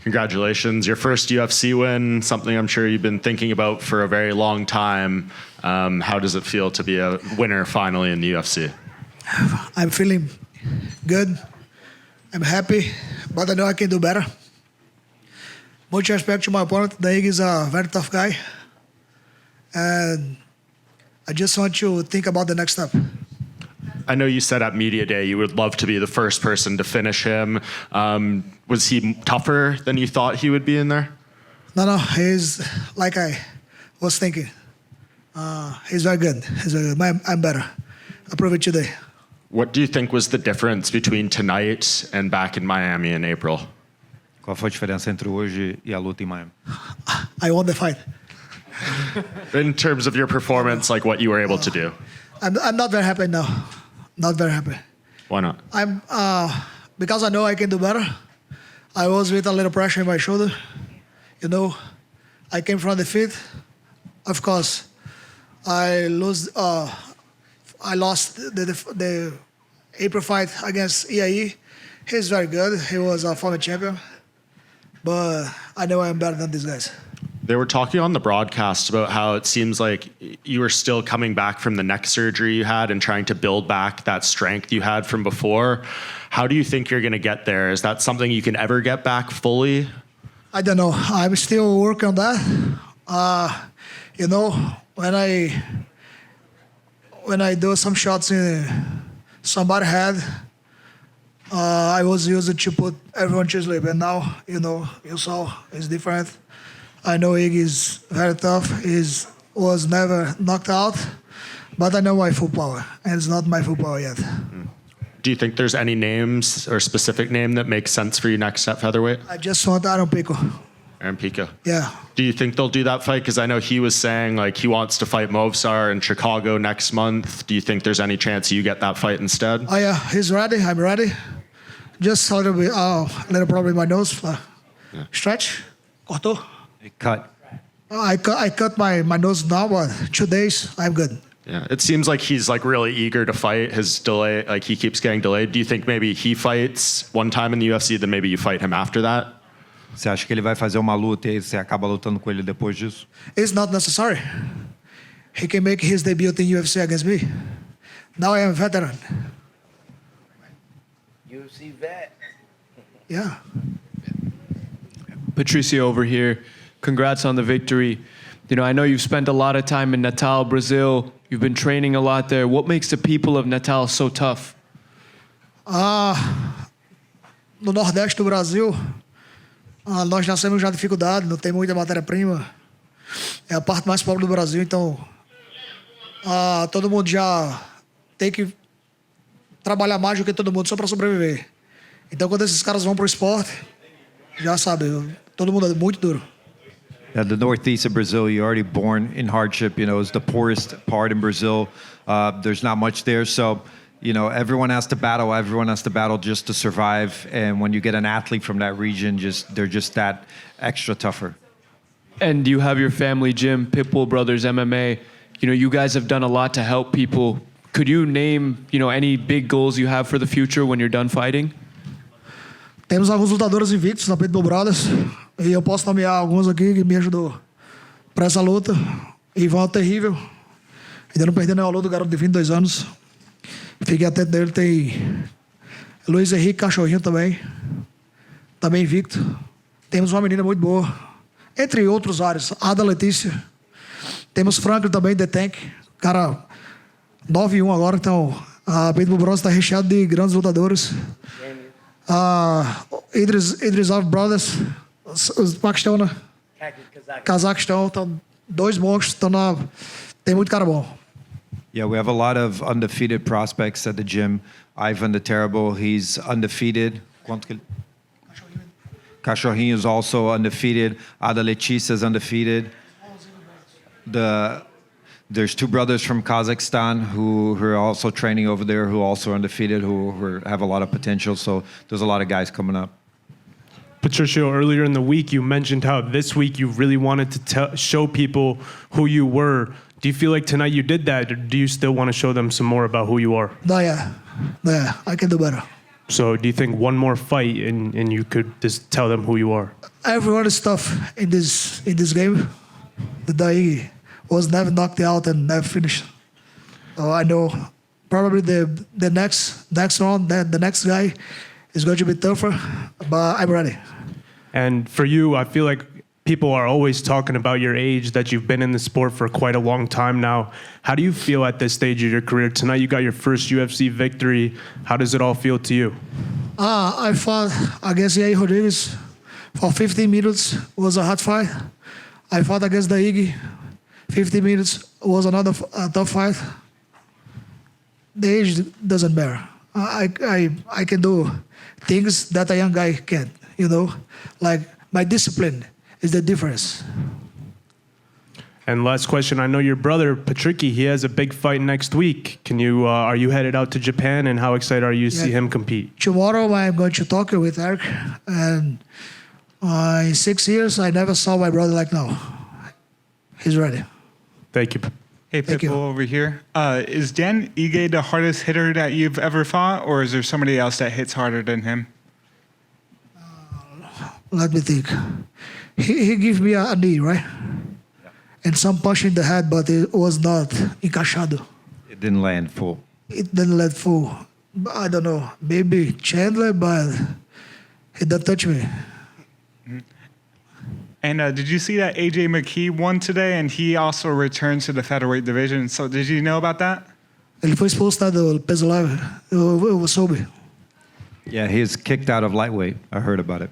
Congratulations. Your first UFC win, something I'm sure you've been thinking about for a very long time. How does it feel to be a winner finally in the UFC? I'm feeling good. I'm happy, but I know I can do better. Much respect to my opponent. Dan Ige is a very tough guy. And I just want you to think about the next step. I know you said at Media Day you would love to be the first person to finish him. Was he tougher than you thought he would be in there? No, he's like I was thinking. He's very good. I'm better. I prove it today. What do you think was the difference between tonight and back in Miami in April? Qual foi a diferença entre hoje e a luta em Miami? I won the fight. In terms of your performance, like what you were able to do? I'm not very happy now. Not very happy. Why not? I'm because I know I can do better. I was with a little pressure in my shoulder. You know, I came from the feet. Of course, I lost the April fight against Ige. He's very good. He was a former champion. But I know I'm better than these guys. They were talking on the broadcast about how it seems like you were still coming back from the neck surgery you had and trying to build back that strength you had from before. How do you think you're going to get there? Is that something you can ever get back fully? I don't know. I'm still working on that. You know, when I do some shots in somebody's head, I was used to put everyone to sleep. And now, you know, you saw it's different. I know Ige is very tough. He was never knocked out. But I know my full power. And it's not my full power yet. Do you think there's any names or specific name that makes sense for you next at featherweight? I just want Pico. Pico. Yeah. Do you think they'll do that fight? Because I know he was saying like he wants to fight Movsar in Chicago next month. Do you think there's any chance you get that fight instead? Oh yeah, he's ready. I'm ready. Just a little bit, little problem in my nose. Stretch. Cortou. Cut. I cut my nose now, but 2 days, I'm good. Yeah, it seems like he's like really eager to fight. His delay, like he keeps getting delayed. Do you think maybe he fights one time in the UFC, then maybe you fight him after that? Você acha que ele vai fazer uma luta e você acaba lutando com ele depois disso? It's not necessary. He can make his debut in UFC against me. Now I am a veteran. UFC vet. Yeah. Patricio over here. Congrats on the victory. You know, I know you've spent a lot of time in Natal, Brazil. You've been training a lot there. What makes the people of Natal so tough? No Nordeste do Brasil, nós nascemos já dificuldade, não tem muita matéria-prima. É a parte mais pobre do Brasil, então todo mundo já tem que trabalhar mais do que todo mundo só para sobreviver. Então, quando esses caras vão pro esporte, já sabe, todo mundo é muito duro. Yeah, the northeast of Brazil, you're already born in hardship. You know, it's the poorest part in Brazil. There's not much there. So, you know, everyone has to battle. Everyone has to battle just to survive. And when you get an athlete from that region, they're just that extra tougher. And you have your family gym, Pitbull Brothers MMA. You know, you guys have done a lot to help people. Could you name, you know, any big goals you have for the future when you're done fighting? Temos alguns lutadores invictos na Pitbull Brothers. E eu posso nomear alguns aqui que me ajudou para essa luta. Ivan Terrível. Ainda não perdeu nenhuma luta, o garoto de 22 anos. Fiquei atento dele. Tem Luiz Henrique Cachorrinho também. Também invicto. Temos uma menina muito boa. Entre outros vários. Ada Letícia. Temos Franklin também, The Tank. Cara, 9-1 agora. Então, a Pitbull Brothers está recheado de grandes lutadores. Idris Brothers, os Paquistão, né? Cazaquistão, então, dois monstros, tem muito cara bom. Yeah, we have a lot of undefeated prospects at the gym. Ivan the Terrible, he's undefeated. Cachorrinho is also undefeated. Ada Letícia is undefeated. There's two brothers from Kazakhstan who are also training over there, who also are undefeated, who have a lot of potential. So there's a lot of guys coming up. Patricio, earlier in the week, you mentioned how this week you really wanted to show people who you were. Do you feel like tonight you did that, or do you still want to show them some more about who you are? No, yeah, I can do better. So do you think one more fight and you could just tell them who you are? Everyone is tough in this game. The Dan Ige was never knocked out and never finished. So I know probably the next round, the next guy is going to be tougher, but I'm ready. And for you, I feel like people are always talking about your age, that you've been in the sport for quite a long time now. How do you feel at this stage of your career? Tonight you got your first UFC victory. How does it all feel to you? I fought against Yair Rodriguez for 15 minutes. It was a hard fight. I fought against Dan Ige. 15 minutes was another tough fight. The age doesn't matter. I can do things that a young guy can't, Like my discipline is the difference. And last question, I know your brother, Patricio, he has a big fight next week. Are you headed out to Japan, and how excited are you to see him compete? Tomorrow I'm going to Tokyo with Eric, and in 6 years I never saw my brother like now. He's ready. Thank you. Hey, Thank you. Pitbull over here. Is Dan Ige the hardest hitter that you've ever fought, or is there somebody else that hits harder than him? Let me think. He gave me a knee, right? And some punch in the head, but it was not encaixado. It didn't land full. It didn't let full. I don't know. Maybe Chandler, but he didn't touch me. And did you see that AJ McKee won today, and he also returned to the featherweight division? So did you know about that? Ele foi expulso do peso leve. Eu soube. Yeah, he is kicked out of lightweight. I heard about it.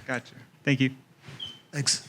Gotcha. Thank you. Thanks.